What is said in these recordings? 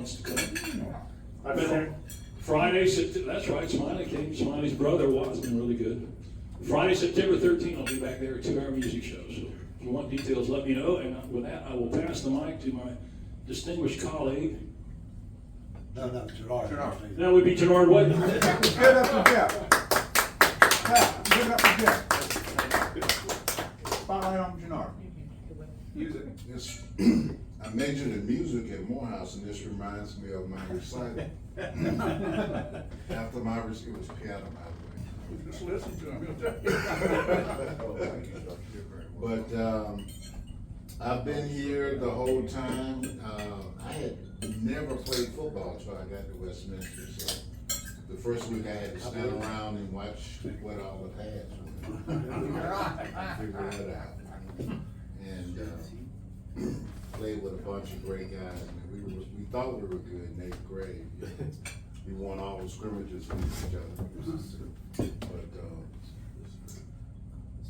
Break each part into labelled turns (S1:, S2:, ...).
S1: wants to come. I've been there. Friday, that's right, Smiley came, Smiley's brother was been really good. Friday, September 13th, I'll be back there, a 2-hour music show. So if you want details, let me know. And with that, I will pass the mic to my distinguished colleague.
S2: No, Gerard.
S1: That would be Gerard what?
S3: Give it up to Jeff. Pat, give it up to Jeff. Spotlight on Gerard. Use it.
S4: Yes, I majored in music at Morehouse, and this reminds me of my recital. After my recital, it was piano, by the way.
S3: Just listen to him.
S4: But I've been here the whole time. I had never played football until I got to Westminster. So the first week I had to stand around and watch what all the pads were. Figure that out. And played with a bunch of great guys. I mean, we thought we were good in 8th grade. We won all the scrimmages with each other. But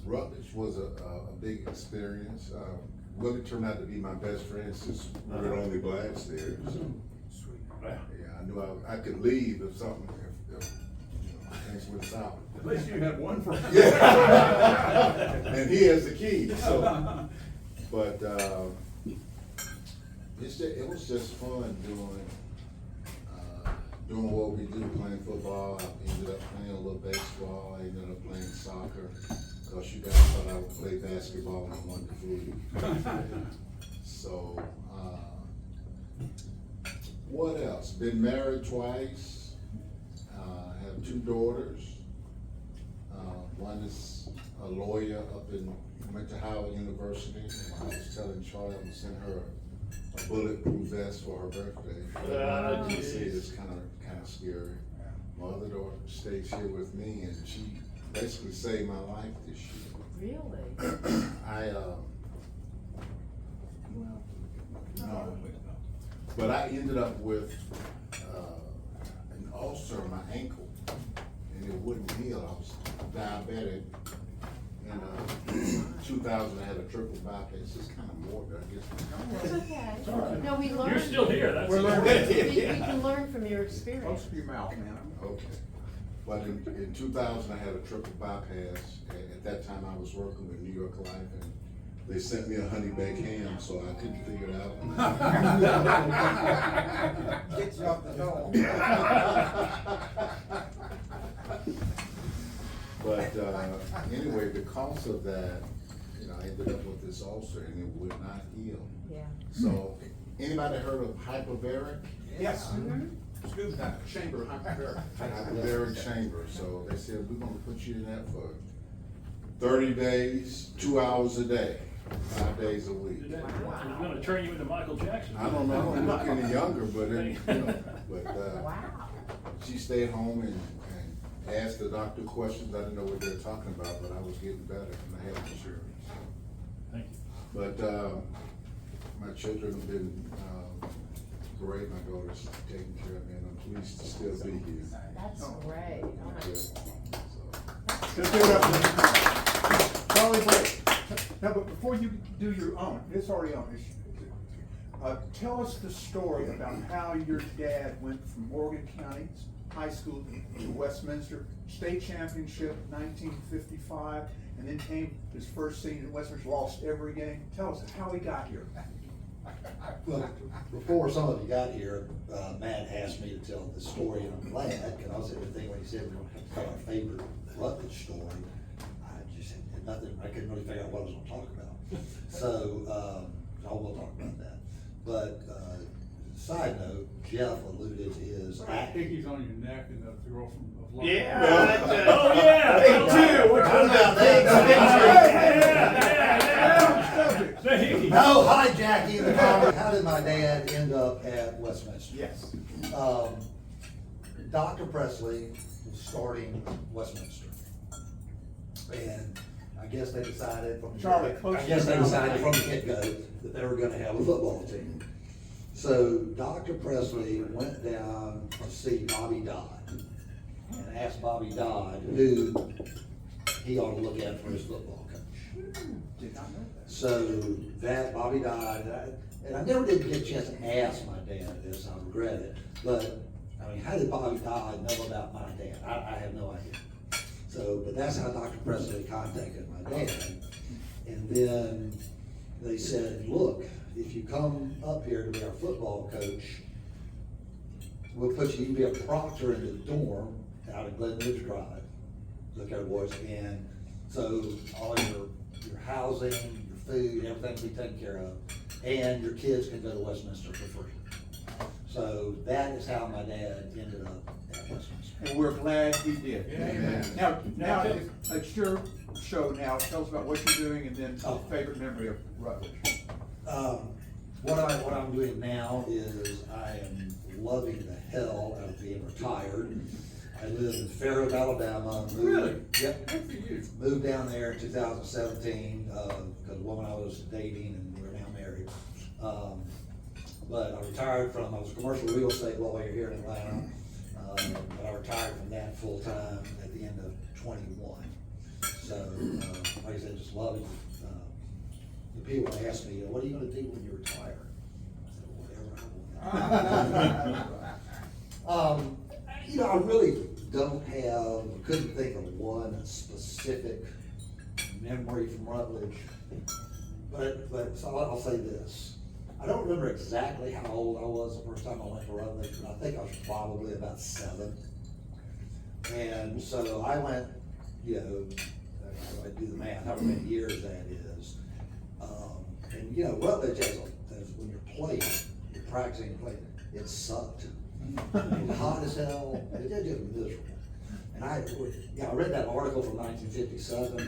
S4: Rutledge was a big experience. Willie turned out to be my best friend since we were the only blacks there. So, yeah, I knew I could leave if something, if things went south.
S3: At least you had one friend.
S4: Yeah. And he has the key. So, but it was just fun doing what we do, playing football. I ended up playing a little baseball. I ended up playing soccer. Because you guys thought I would play basketball and wanted to fool. So, what else? Been married twice. Have 2 daughters. One is a lawyer went to Howard University. I was telling Charlie I'm gonna send her a bulletproof vest for her birthday. You see, it's kind of scary. My other daughter stays here with me, and she basically saved my life this year.
S5: Really?
S4: No. But I ended up with an ulcer on my ankle, and it wouldn't heal. I was diabetic. In 2000, I had a triple bypass. It's kind of morbid, I guess.
S5: It's okay. No, we learn.
S1: You're still here, that's
S3: We're learning.
S5: We can learn from your experience.
S3: Close to your mouth, man.
S4: Okay. But in 2000, I had a triple bypass. At that time, I was working with New York Life, and they sent me a honey baked ham, so I couldn't figure it out.
S3: Get you off the dome.
S4: But anyway, because of that, I ended up with this ulcer, and it would not heal.
S5: Yeah.
S4: So, anybody heard of hyperbaric?
S3: Yes. Scuba dive, chamber,
S4: Hyperbaric chamber. So they said, we're gonna put you in that for 30 days, 2 hours a day, 5 days a week.
S1: We're gonna turn you into Michael Jackson.
S4: I don't know, I don't look any younger, but
S5: Wow.
S4: she stayed home and asked the doctor questions. I didn't know what they were talking about, but I was getting better and I had insurance.
S1: Thank you.
S4: But my children have been great. My daughter's taking care of me, and I'm pleased to still be here.
S5: That's great. Oh my
S4: Yeah. So,
S3: Just give it up to Charlie Breithaupt. Now, but before you do your own, it's already on. Tell us the story about how your dad went from Morgan County High School to Westminster, state championship 1955, and then came his first season at Westminster, lost every game. Tell us how he got here.
S2: Well, before some of you got here, Matt asked me to tell the story, and I'm glad, because everything when he said we don't have to tell our favorite Rutledge story, I just had nothing, I couldn't really figure out what I was gonna talk about. So, I will talk about that. But, side note, Jeff alluded to his acting.
S6: Piggy's on your neck and the girl from.
S1: Oh, yeah.
S2: Big two. We're talking about things.
S1: Hey.
S2: No hijacking the conversation. How did my dad end up at Westminster?
S3: Yes.
S2: Dr. Presley was starting Westminster. And I guess they decided from
S3: Charlie,
S2: the
S3: close
S2: I guess
S3: to
S2: they
S3: your
S2: decided
S3: mouth.
S2: from the get-go that they were gonna have a football team. So Dr. Presley went down to see Bobby Dodd and asked Bobby Dodd who he ought to look at for his football coach.
S3: Did not know that.
S2: So that Bobby Dodd, and I never did get a chance to ask my dad this, I regret it, but, I mean, how did Bobby Todd know about my dad? I have no idea. So, but that's how Dr. Presley contacted my dad. And then they said, look, if you come up here to be our football coach, we'll put you can be a proctor in the dorm out at Glen Ridge Drive. Look at boys, and so all your housing, your food, everything will be taken care of, and your kids can go to Westminster for free. So that is how my dad ended up at Westminster.
S3: And we're glad he did.
S6: Amen.
S3: Now, it's your show now. Tell us about what you're doing and then
S2: Oh.
S3: favorite memory of Rutledge.
S2: What I'm doing now is I am loving the hell out of being retired. I live in Fairhope, Alabama. Moved,
S6: Really?
S2: Yep.
S6: Good for you.
S2: Moved down there in 2017, because the woman I was dating and we're now married. But I retired from, I was a commercial real estate lawyer here in Atlanta. But I retired from that full time at the end of 21. So, like I said, just loving, the people ask me, what are you gonna do when you retire? I said, whatever I want. You know, I really couldn't think of one specific memory from Rutledge. But so I'll say this. I don't remember exactly how old I was the first time I went to Rutledge, but I think I was probably about 7. And so I went, you know, I do the math, however many years that is. And you know, Rutledge as when you're playing, you're practicing playing, it sucked. It was hot as hell, it was just miserable. And I read that article from 1957,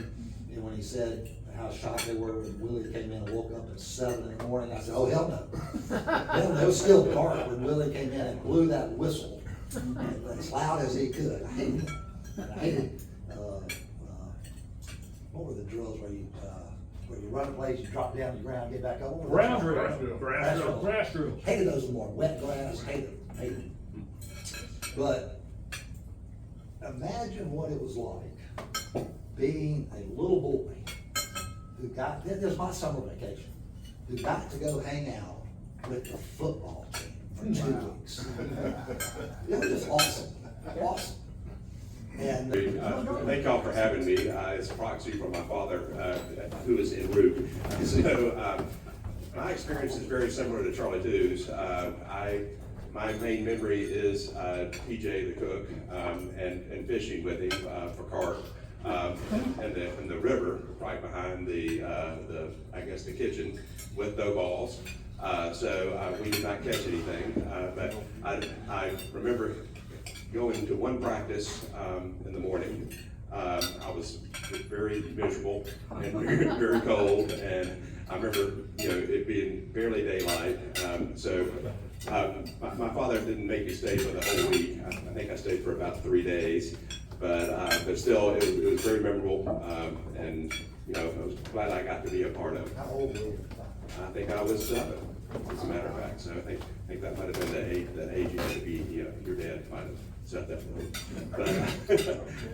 S2: and when he said how shocked they were when Willie came in and woke up at 7 in the morning, I said, oh, hell no. Hell no, it was still dark when Willie came in and blew that whistle as loud as he could. I hated it. I hated, what were the drills where you run a place, you drop down to the ground, get back up? What were those?
S1: Grass drill.
S2: Hated those more, wet grass, hated them. But imagine what it was like being a little boy who got, this was my summer vacation, who got to go hang out with the football team for 2 weeks. It was just awesome, awesome. And
S7: Thank y'all for having me as a proxy for my father, who is en route. So my experience is very similar to Charlie too's. My main memory is PJ the cook and fishing with him for carp and the river right behind the I guess the kitchen with dough balls. So we did not catch anything, but I remember going to one practice in the morning. I was very miserable and very cold, and I remember, you know, it being barely daylight. My father didn't make me stay for the whole week. I think I stayed for about 3 days, but still, it was very memorable, and you know, I was glad I got to be a part of it.
S2: how old were you?
S7: I think I was 7, as a matter of fact. So I think that might have been the age you had to be. You know, your dad might have set that for me.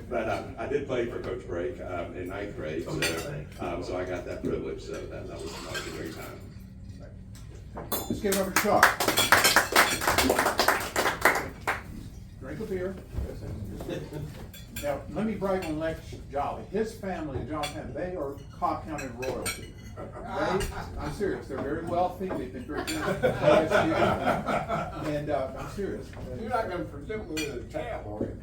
S7: But I did play for Coach Break in 9th grade, so I got that privilege. So that was a great time.
S3: Let's give it over to Chuck. Drink a beer. Now, let me brag on Lex Jolly. His family, the Jolly family, they are Cobb County royalty. I'm serious, they're very wealthy, they've been very generous. And I'm serious.
S8: You're not gonna present me with a tab, are you?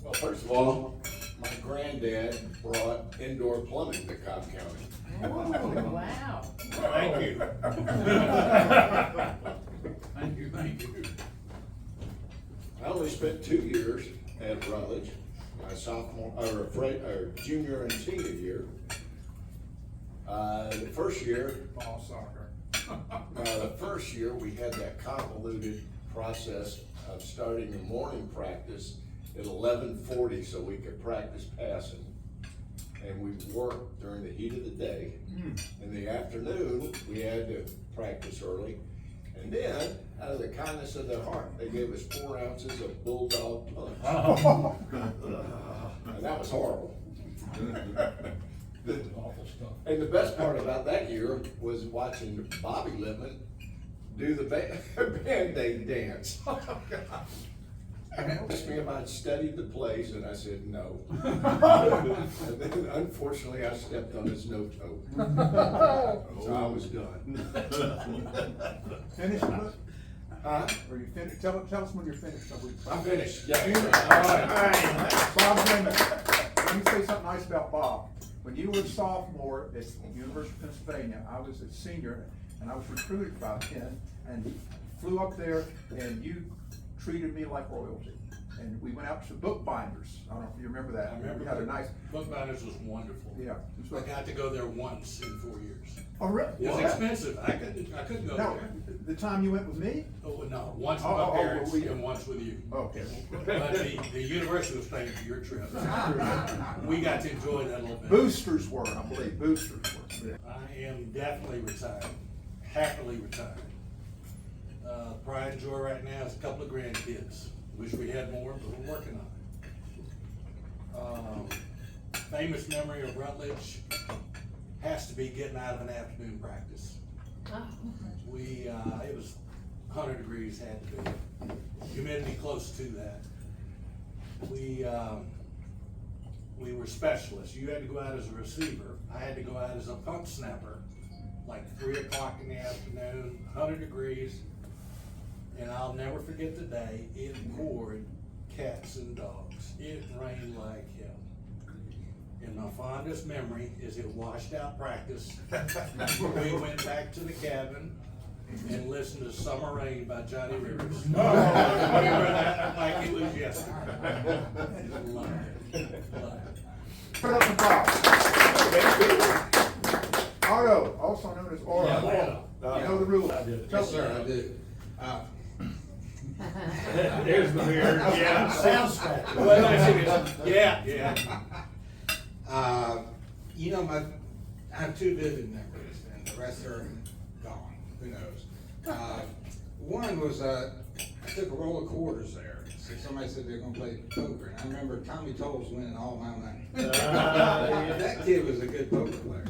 S8: Well, first of all, my granddad brought indoor plumbing to Cobb County.
S5: Oh, wow.
S6: Thank you. Thank you.
S8: I only spent 2 years at Rutledge, my junior and senior year. The first year,
S6: Ball soccer.
S8: the first year we had that convoluted process of starting the morning practice at 11:40 so we could practice passing. And we worked during the heat of the day. In the afternoon, we had to practice early. And then, out of the kindness of their heart, they gave us 4 ounces of Bulldog punch. And that was horrible.
S1: Awful stuff.
S8: And the best part about that year was watching Bobby Lipman do the Band-Aid dance. Oh, God. And asked me if I'd studied the plays, and I said no. And then unfortunately, I stepped on his no-toe. So I was done.
S3: Finished, Cliff?
S8: Huh?
S3: Or you finished? Tell us when you're finished.
S8: I'm finished, yeah.
S3: All right. Bob Raymond, let me say something nice about Bob. When you were a sophomore at University of Pennsylvania, I was a senior, and I was recruited by Penn, and he flew up there, and you treated me like royalty. And we went out to bookbinders. I don't know if you remember that.
S6: I remember.
S3: We had a nice,
S6: Bookbinders was wonderful.
S3: yeah.
S6: I got to go there once in 4 years.
S3: Oh, really?
S6: It was expensive. I couldn't go
S3: No,
S6: there.
S3: the time you went with me?
S6: Oh, no, once with
S3: Oh,
S6: my
S3: oh,
S6: parents
S3: we-
S6: and once with you.
S3: Okay.
S6: But the university was paying for your trip. We got to enjoy that a little bit.
S3: Boosters were, I believe, boosters were.
S6: I am definitely retired, happily retired. Pride and joy right now is a couple of grandkids. Wish we had more, but we're working on it. Famous memory of Rutledge has to be getting out of an afternoon practice. It was 100 degrees, had to be. Humidity close to that. We were specialists. You had to go out as a receiver. I had to go out as a punt snapper, like 3 o'clock in the afternoon, 100 degrees. And I'll never forget the day it poured cats and dogs. It rained like hell. And my fondest memory is it washed out practice. We went back to the cabin and listened to Summer Rain by Johnny Rivers. I remember that like it was yesterday. Love it. Love it.
S3: Put up the box. Otto, also known as Oro.
S6: Yeah.
S3: You know the rules. Tell
S4: Yes, sir, I did.
S1: There's the mirror, yeah.
S8: Sounds bad.
S6: Well, yeah, yeah.
S9: You know, I have 2 vivid memories, and the rest are gone. Who knows? One was I took a roll of quarters there. So somebody said they were going to play poker, and I remember Tommy Tolles winning all my money. That kid was a good poker player.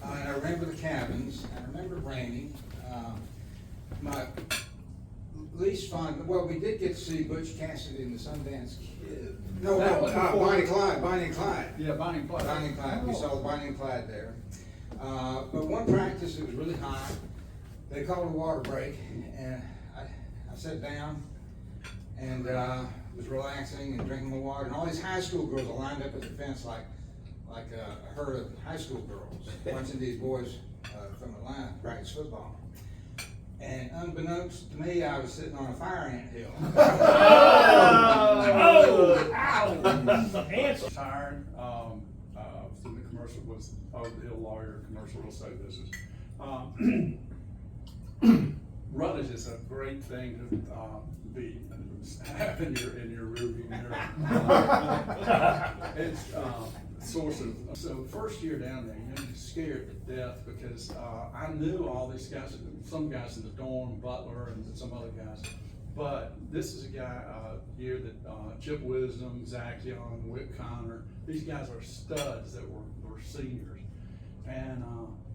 S9: And I remember the cabins. I remember raining. My least fond, well, we did get to see Butch Cassidy and the Sundance Kid. No, Bonnie and Clyde.
S6: Yeah, Bonnie and Clyde.
S9: Bonnie and Clyde, we saw Bonnie and Clyde there. But one practice, it was really hot. They called a water break, and I sat down and was relaxing and drinking my water. And all these high school girls are lined up at the fence like a herd of high school girls, watching these boys from Atlanta practice football. And unbeknownst to me, I was sitting on a fire ant hill.
S10: Retired, was in the commercial, was over the hill lawyer, commercial real estate business. Rutledge is a great thing to have in your rearview mirror. It's source of, so first year down there, you're scared to death because I knew all these guys, some guys in the dorm, Butler and some other guys. But this is a guy here that Chip Wisdom, Zach Young, Whit Connor, these guys are studs that were seniors. And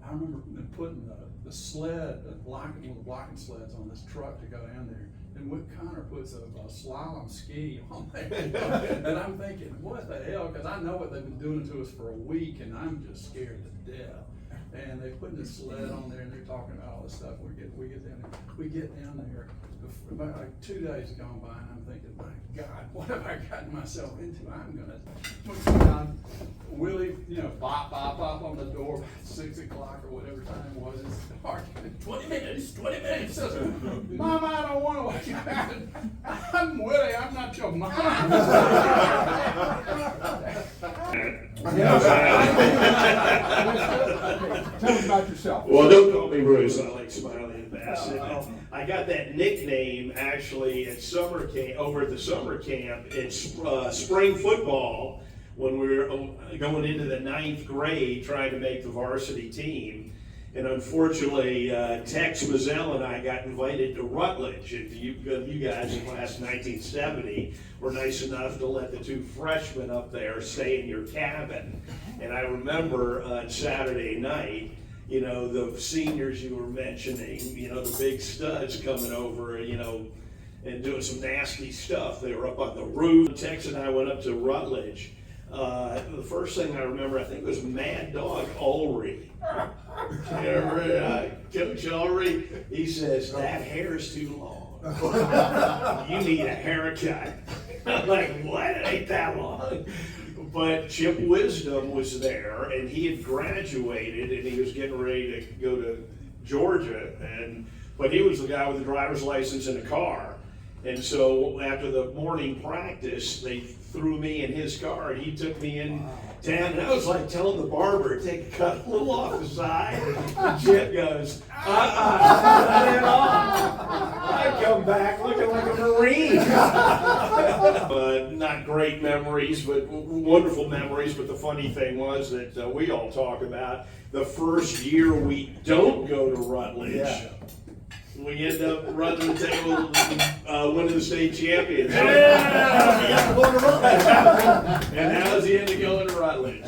S10: I remember them putting the sled, one of the blocking sleds on this truck to go down there. And Whit Connor puts a slalom ski on there. And I'm thinking, what the hell? Because I know what they've been doing to us for a week, and I'm just scared to death. And they put this sled on there, and they're talking about all this stuff. We get down there. About like 2 days have gone by, and I'm thinking, my God, what have I gotten myself into? I'm gonna Willie, bop on the door by 6 o'clock or whatever time it was. It's dark. 20 minutes. Says, Mom, I don't want to wake you up. I'm Willie. I'm not your mom.
S3: Tell us about yourself.
S1: Well, don't call me Bruce. I like Smiley and Bassett. I got that nickname actually at summer camp, over at the summer camp in spring football when we were going into the 9th grade trying to make the varsity team. And unfortunately, Tex Mazzell and I got invited to Rutledge. And you guys in class 1970 were nice enough to let the 2 freshmen up there stay in your cabin. And I remember on Saturday night, you know, the seniors you were mentioning, you know, the big studs coming over, you know, and doing some nasty stuff. They were up on the roof. Tex and I went up to Rutledge. The first thing I remember, I think, was Mad Dog Ulrey. Coach Ulrey, he says, that hair's too long. You need a haircut. I'm like, what? It ain't that long. But Chip Wisdom was there, and he had graduated, and he was getting ready to go to Georgia, but he was the guy with the driver's license in a car. And so after the morning practice, they threw me in his car, and he took me in town, and I was like telling the barber, take a cut a little off the side. And Chip goes, cut it off. I come back looking like a Marine. Not great memories, but wonderful memories. But the funny thing was that we all talk about the first year we don't go to Rutledge. Yeah. We end up running the table, winning the state championship. Yeah! And that was the end of going to Rutledge.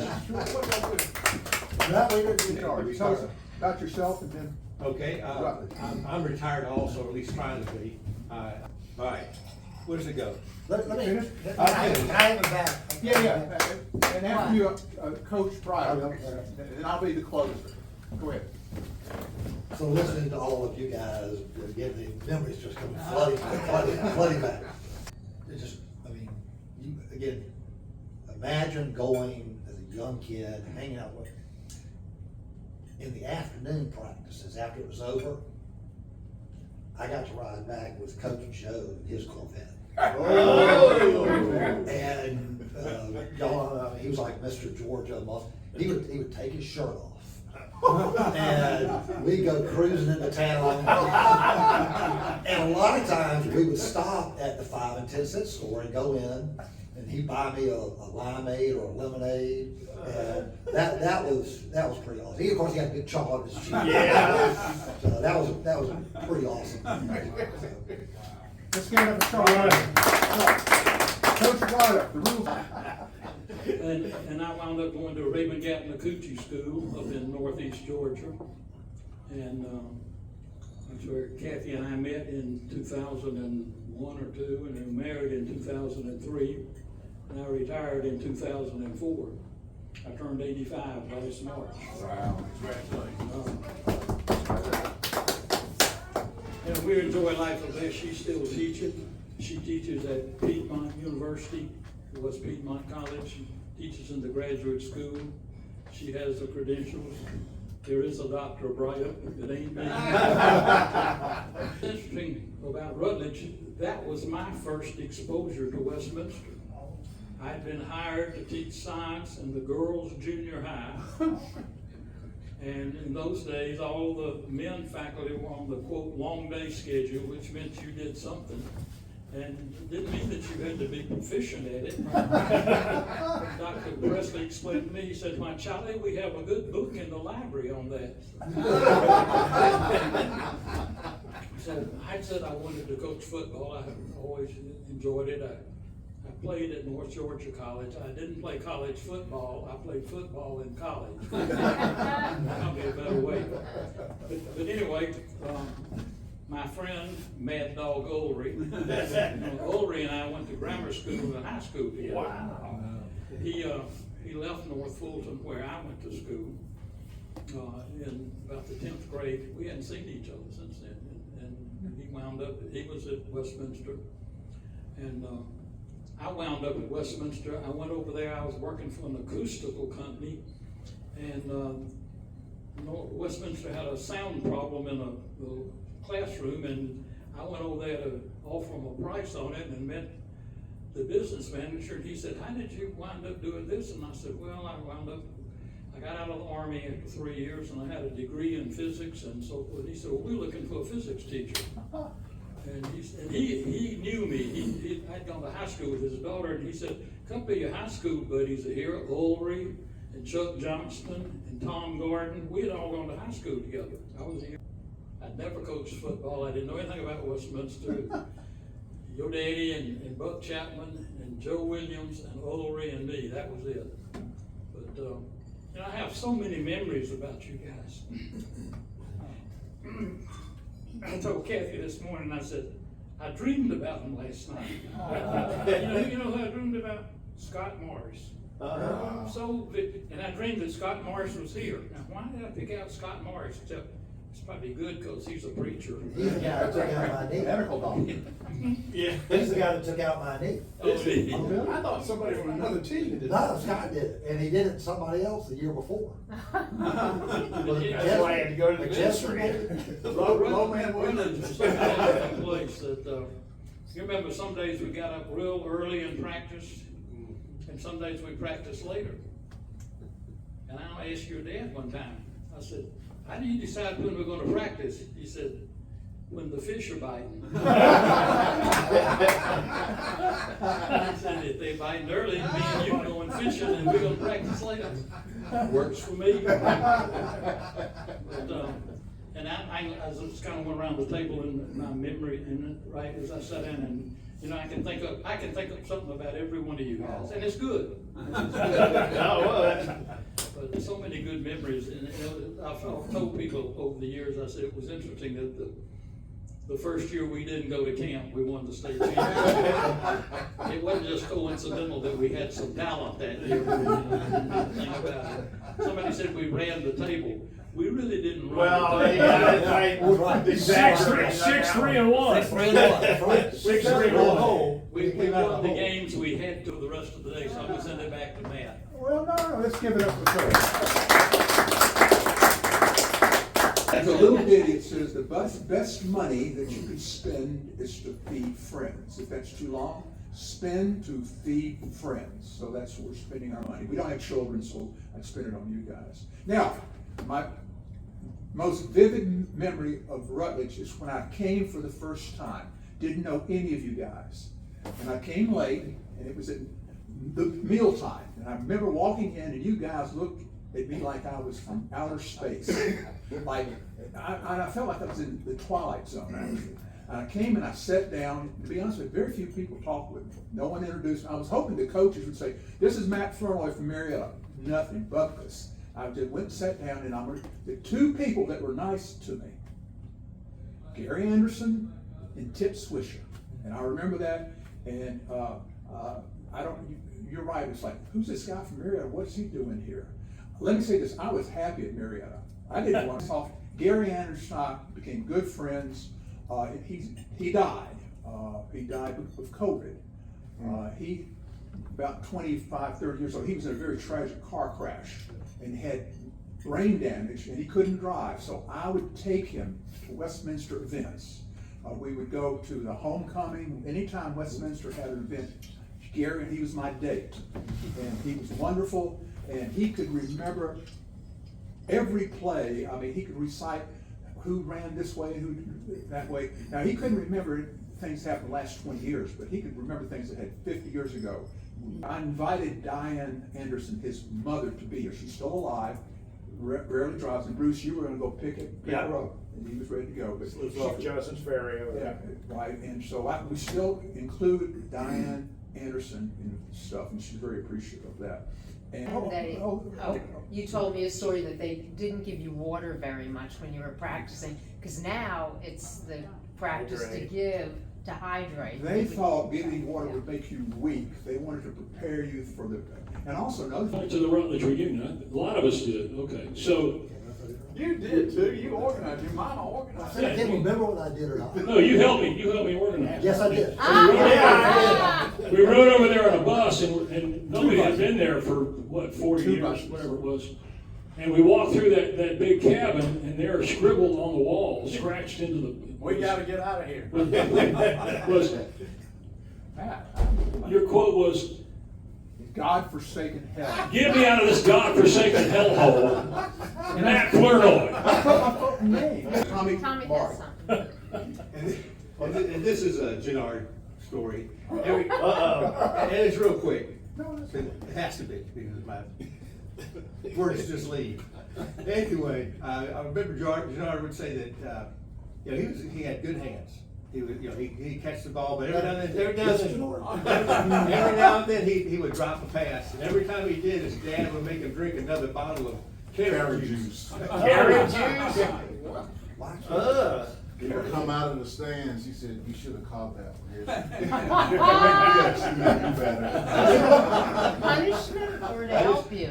S3: Tell us about yourself and then.
S11: Okay, I'm retired also, or at least trying to be. All right, where does it go?
S2: Let me, can I have it back?
S3: Yeah. And after you, Coach Breithaupt, and I'll be the closer. Go ahead.
S2: So listening to all of you guys, again, the memories just come flooding back. It just, I mean, again, imagine going as a young kid, hanging out with, in the afternoon practices, after it was over, I got to ride back with Coach Joe in his Corvette. Oh! And y'all, he was like Mr. Georgia. He would take his shirt off. And we'd go cruising into town. And a lot of times we would stop at the 5 and 10 cent store and go in, and he'd buy me a limeade or a lemonade. And that was pretty awesome. He, of course, he had a big chunk on his cheek. Yeah. So that was pretty awesome.
S3: Let's get up Coach Breithaupt, the rules.
S12: And I wound up going to Raymond Gap-McCoochie School up in northeast Georgia. And that's where Kathy and I met in 2001 or 2, and we married in 2003. And I retired in 2004. I turned 85 last March.
S6: Wow, congratulations.
S12: And we enjoy life of this. She's still teaching. She teaches at Piedmont University, West Piedmont College. She teaches in the graduate school. She has the credentials. There is a Dr. Breithaupt, it ain't me. Interesting about Rutledge, that was my first exposure to Westminster. I'd been hired to teach science in the girls' junior high. And in those days, all the men faculty were on the quote long day schedule, which meant you did something. And it didn't mean that you had to be proficient at it. Dr. Presley explained to me, he said, "My Charlie, we have a good book in the library on that." So I said I wanted to coach football. I always enjoyed it. I played at North Georgia College. I didn't play college football. I played football in college. Probably a better way. But anyway, my friend, Mad Dog Ulrey, Ulrey and I went to grammar school and high school together. Wow. He left North Fulton, where I went to school, in about the 10th grade. We hadn't seen each other since then. And he wound up, he was at Westminster. And I wound up at Westminster. I went over there, I was working for an acoustical company, and Westminster had a sound problem in a classroom, and I went over there to offer him a price on it and met the business manager, and he said, "How did you wind up doing this?" And I said, "Well, I got out of the Army after 3 years, and I had a degree in physics and so forth." He said, "Well, we're looking for a physics teacher." And he knew me. I'd gone to high school with his daughter, and he said, "A couple of your high school buddies are here, Ulrey and Chuck Johnston and Tom Gordon. We had all gone to high school together." I was here. I'd never coached football. I didn't know anything about Westminster. Your daddy and Buck Chapman and Joe Williams and Ulrey and me, that was it. But And I have so many memories about you guys. I told Kathy this morning, I said, I dreamed about him last night. You know who I dreamed about? Scott Morris. And I dreamed that Scott Morris was here. Now, why did I pick out Scott Morris? Except it's probably good because he's a preacher.
S2: He's the guy that took out my knee. Medical doctor.
S12: Yeah.
S2: He's the guy that took out my knee.
S12: Oh, did he?
S3: I thought somebody from another team did it.
S2: No, Scott did it, and he did it to somebody else the year before.
S3: That's why I had to go to the
S2: Chester.
S3: Low man
S12: Rutledge
S3: Williams.
S12: was such a wonderful place that, you remember some days we got up real early and practiced, and some days we practiced later. And I asked your dad one time, I said, how do you decide when we're gonna practice? He said, when the fish are biting. He said, if they're biting early, me and you are going fishing and we're gonna practice later. Works for me. But, and I just kind of went around the table in my memory, and right as I sat down, and you know, I can think of something about every one of you guys, and it's good. But there's so many good memories, and I've told people over the years. I said it was interesting that the first year we didn't go to camp, we won the state championship. It wasn't just coincidental that we had some talent that year. Think about it. Somebody said we ran the table. We really didn't run the table.
S1: Exactly. 6-3-1.
S2: 6-3-1.
S12: We won the games we had to the rest of the day, so I'm gonna send it back to Matt.
S3: Well, no, let's give it up for Craig.
S13: There's a little ditty, it says, the best money that you can spend is to feed friends. If that's too long, spend to feed friends. So that's where we're spending our money. We don't have children, so I'd spend it on you guys. Now, my most vivid memory of Rutledge is when I came for the first time. Didn't know any of you guys. And I came late, and it was at the mealtime. And I remember walking in, and you guys looked at me like I was from outer space. Like, I felt like I was in the Twilight Zone, actually. And I came and I sat down. To be honest with you, very few people talked with me. No one introduced me. I was hoping the coaches would say, this is Matt Furloy from Marietta. Nothing but this. I just went and sat down, and the two people that were nice to me, Gary Anderson and Tip Swisher. And I remember that, and you're right, it's like, who's this guy from Marietta? What's he doing here? Let me say this, I was happy at Marietta. I didn't want to talk. Gary Anderson and I became good friends. He died. He died of COVID. He, about 25, 30 years old, he was in a very tragic car crash and had brain damage, and he couldn't drive. So I would take him to Westminster events. We would go to the homecoming. Anytime Westminster had an event, Gary, he was my date. And he was wonderful, and he could remember every play. I mean, he could recite who ran this way and who that way. Now, he couldn't remember things that happened the last 20 years, but he could remember things that had 50 years ago. I invited Diane Anderson, his mother, to be here. She's still alive, rarely drives, and Bruce, you were gonna go pick her up, and he was ready to go. But
S3: Lives off Johnson's Ferry over
S13: yeah,
S3: there.
S13: right, and so we still include Diane Anderson in stuff, and she's very appreciative of that. And
S5: You told me a story that they didn't give you water very much when you were practicing, because now it's the practice to give, to hydrate.
S13: They thought giving water would make you weak. They wanted to prepare you for and also another thing.
S1: Back to the Rutledge reunion, a lot of us did, okay, so.
S3: You did too, you organized, your mama organized.
S2: I can't remember what I did or not.
S1: No, you helped me organize.
S2: Yes, I did.
S1: We rode over there on a bus, and nobody had been there for, what, 40 years, whatever it was. And we walked through that big cabin, and there scribbled on the wall, scratched into the.
S3: We gotta get out of here.
S1: Your quote was,
S13: God-forsaken hell.
S1: "Get me out of this God-forsaken hellhole." Matt Furloy.
S13: I put my name.
S5: Tommy
S13: Mark.
S5: has something.
S11: And this is a Gennard story. And it's real quick. It has to be, because my words just leave. Anyway, I remember Gennard would say that, he had good hands. he would, you know, he'd catch the ball, but every now and then he would drop a pass, and every time he did, his dad would make him drink another bottle of carrot juice.
S2: Carrot juice?
S4: He would come out of the stands, he said, you should have caught that one.
S5: Punishment or to help you?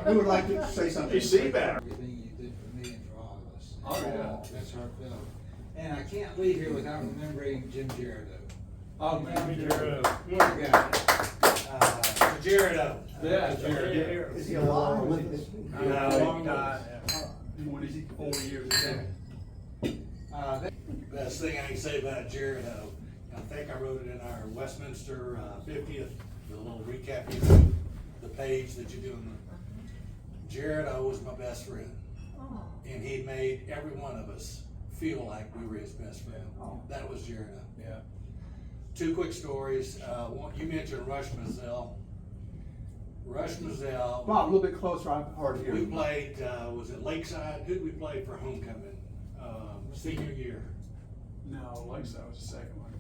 S13: Who would like to say something?
S1: You see better.
S9: Everything you did for me and for all of us.
S1: Oh, yeah.
S9: That's heartfelt. And I can't leave here without remembering Jim Girardeau.
S10: Oh, man, Jared.
S9: What a guy.
S6: Jared O.
S10: Yeah, Jared.
S2: Is he alive with us?
S10: No, he died after 24 years ago.
S6: Best thing I can say about Jared O, I think I wrote it in our Westminster 50th, the little recap you do, the page that you do. Jared O was my best friend. And he made every one of us feel like we were his best friend. That was Jared O.
S10: Yeah.
S6: Two quick stories. One, you mentioned Rush Mazzell. Rush Mazzell.
S13: Bob, a little bit closer, I'm hard to hear.
S6: We played, was it Lakeside? Who did we play for homecoming? Senior year.
S10: No, Lakeside was the second one.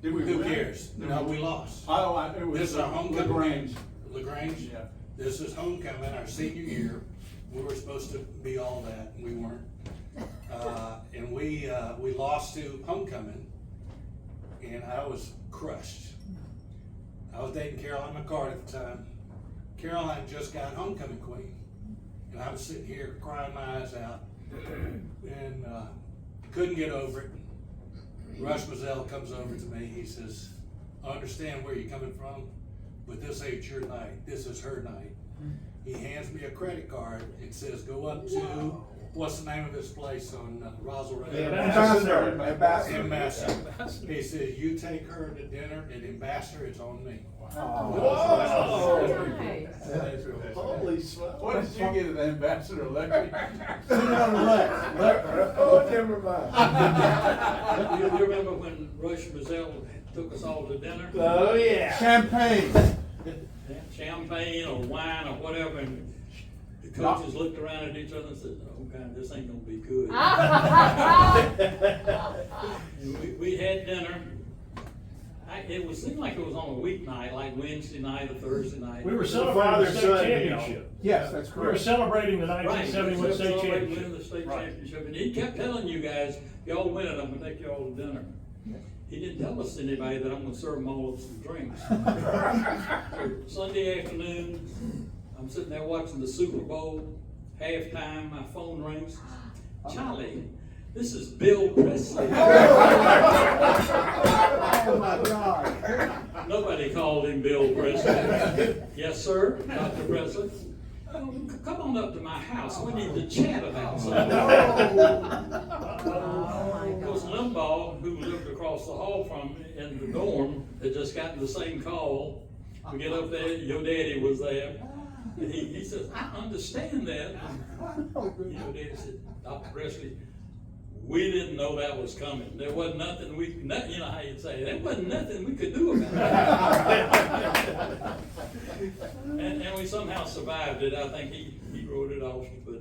S10: Did we
S6: Who
S10: win?
S6: cares?
S10: Did
S6: No,
S10: we-
S6: we lost.
S10: Oh, it was.
S6: This is our homecoming.
S10: LaGrange.
S6: LaGrange?
S10: Yeah.
S6: This is homecoming, our senior year. We were supposed to be all that, and we weren't. And we lost to homecoming, and I was crushed. I was dating Caroline McCart at the time. Caroline just got homecoming queen, and I was sitting here crying my eyes out, and couldn't get over it. Rush Mazzell comes over to me, he says, I understand where you're coming from, but this ain't your night, this is her night. He hands me a credit card, it says go up to, what's the name of this place on Roswell Road?
S13: Ambassador.
S6: Ambassador. He said, you take her to dinner at Ambassador, it's on me.
S5: Nice.
S2: Holy smokes.
S10: What did you get at the Ambassador lecture?
S2: Sitting on the left. Oh, never mind.
S12: You remember when Rush Mazzell took us all to dinner?
S2: Oh, yeah.
S13: Champagne.
S12: Champagne or wine or whatever, and the coaches looked around at each other and said, oh God, this ain't gonna be good. And we had dinner. It seemed like it was on a weeknight, like Wednesday night or Thursday night.
S1: We were celebrating the state
S2: Father-son
S1: championship.
S13: Yes, that's
S1: We were
S13: correct.
S1: celebrating the
S12: Right,
S1: 1971
S12: we
S1: state
S12: celebrated
S1: championship.
S12: winning the state
S1: Right.
S12: championship, and he kept telling you guys, y'all win it, I'm gonna take y'all to dinner. He didn't tell us anybody that I'm gonna serve them all some drinks. So Sunday afternoon, I'm sitting there watching the Super Bowl, halftime, my phone rings. Charlie, this is Bill Presley.
S13: Oh, my God.
S12: Nobody called him Bill Presley. Yes, sir, Dr. Presley. Come on up to my house, we need to chat about something. Of course, Limbaugh, who lived across the hall from me in the dorm, had just gotten the same call. We get up there, your daddy was there. He says, I understand that. You know, Daddy said, Dr. Presley, we didn't know that was coming. There wasn't nothing you know how you'd say, there wasn't nothing we could do about it. And we somehow survived it. I think he wrote it off, but.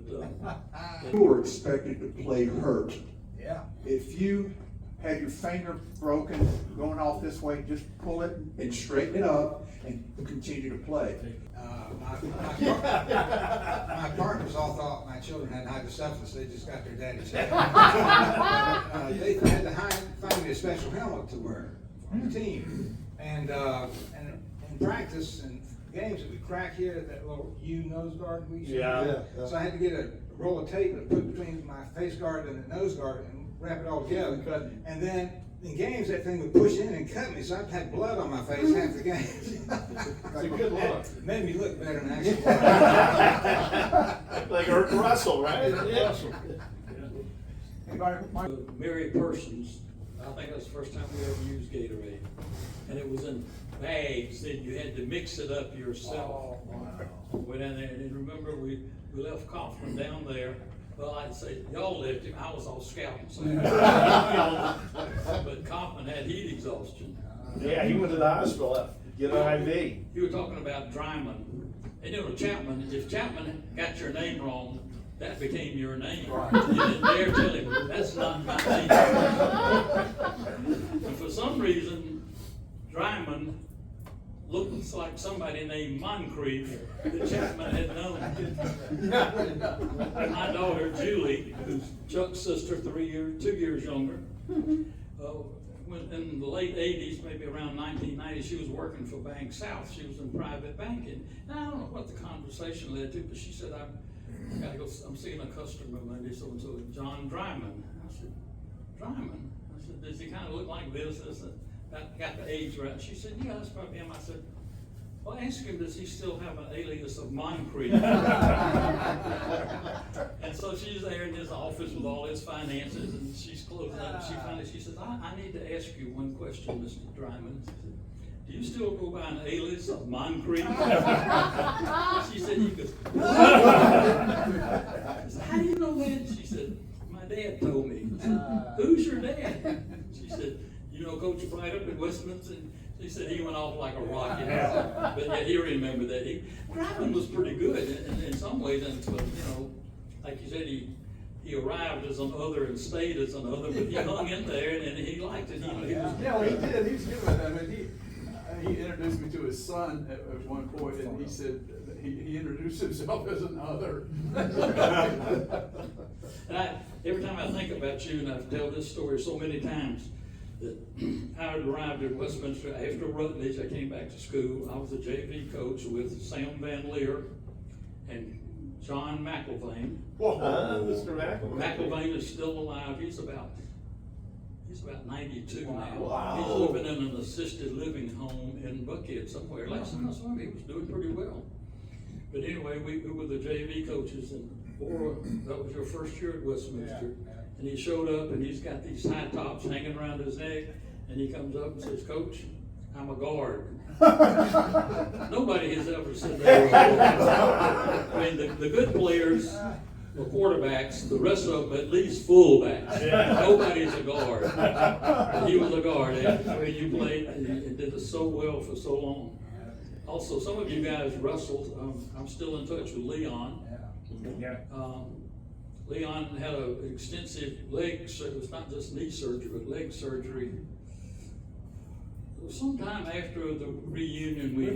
S13: You were expected to play hurt.
S2: Yeah.
S13: If you had your finger broken going off this way, just pull it and straighten it up and continue to play.
S9: My partners all thought my children had hydrocephalus, they just got their daddy's head. They had to find me a special helmet to wear on the team. And in practice and games, it would crack here at that little U nose guard we used to have. So I had to get a roll of tape and put between my face guard and the nose guard and wrap it all together. And then in games, that thing would push in and cut me, so I'd have blood on my face half the game.
S2: That's a good look.
S9: It made me look better than I actually was.
S2: Like Urt Russell, right? Yeah.
S13: Anybody?
S12: Mary Persons, I think that's the first time we ever used Gatorade. And it was in bags that you had to mix it up yourself. Went down there, and remember we left Kaufman down there. Well, I'd say, y'all left him, I was all scouting. So. But Kaufman had heat exhaustion.
S2: Yeah, he went to the hospital, get an IV.
S12: You were talking about Dryman. And you know, Chapman, if Chapman got your name wrong, that became your name. You didn't dare tell him, that's not my name. And for some reason, Dryman looks like somebody named Moncrief that Chapman had known. My daughter, Julie, who's Chuck's sister, 2 years younger, in the late 80s, maybe around 1990, she was working for Bank South. She was in private banking. And I don't know what the conversation led to, but she said, I'm seeing a customer Monday, so-and-so, John Dryman. I said, Dryman? I said, does he kind of look like this? I said, got the age right. She said, yeah, that's probably him. I said, well, ask him, does he still have an alias of Moncrief? And so she's there in his office with all his finances, and she's closing up. She says, I need to ask you one question, Mr. Dryman. She said, do you still go by an alias of Moncrief? She said, he goes, I said, how do you know that? She said, my dad told me. I said, who's your dad? She said, you know Coach Breithaupt at Westminster? He said he went off like a rocket, but yeah, he remembered that. Dryman was pretty good in some ways, and but you know, like you said, he arrived as an other and stayed as an other, but he hung in there and he liked it.
S10: Yeah, well, he did. He was good with that. I mean, he introduced me to his son at one point, and he said he introduced himself as an other.
S12: And every time I think about you, and I've told this story so many times, that I arrived at Westminster after Rutledge. I came back to school. I was a JV coach with Sam Van Leer and John McElvain.
S11: Mr. McElvain.
S12: McElvain is still alive. He's about 92 now.
S11: Wow.
S12: He's living in an assisted living home in Buckhead somewhere. Last time I saw him, he was doing pretty well. But anyway, we were the JV coaches, and that was your first year at Westminster.
S9: Yeah.
S12: And he showed up, and he's got these high tops hanging around his neck, and he comes up and says, Coach, I'm a guard. Nobody has ever said that. I mean, the good players are quarterbacks, the rest of them at least fullbacks. Nobody's a guard. And he was a guard. And I mean, you played and did it so well for so long. Also, some of you guys wrestled. I'm still in touch with Leon.
S1: Yeah.
S12: Leon had an extensive leg surgery. It was not just knee surgery, but leg surgery. It was sometime after the reunion
S1: We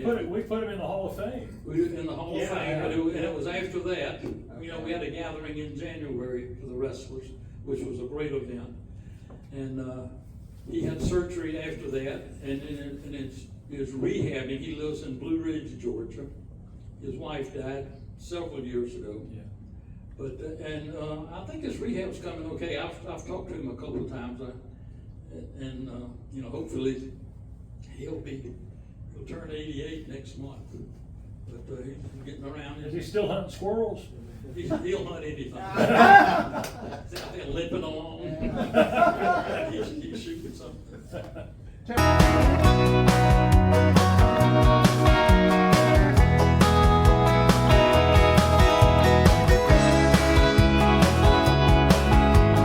S1: put him in the Hall of Fame.
S12: We were in the Hall of Fame,
S1: Yeah.
S12: and it was after that. You know, we had a gathering in January for the wrestlers, which was a great event. And he had surgery after that, and his rehabbing. He lives in Blue Ridge, Georgia. His wife died several years ago.
S1: Yeah.
S12: But I think his rehab's coming okay. I've talked to him a couple of times, and you know, hopefully he'll turn 88 next month. But he's getting around.
S1: Is he still hunting squirrels?
S12: He'll hunt anything. He's out there limping along. He's shooting something.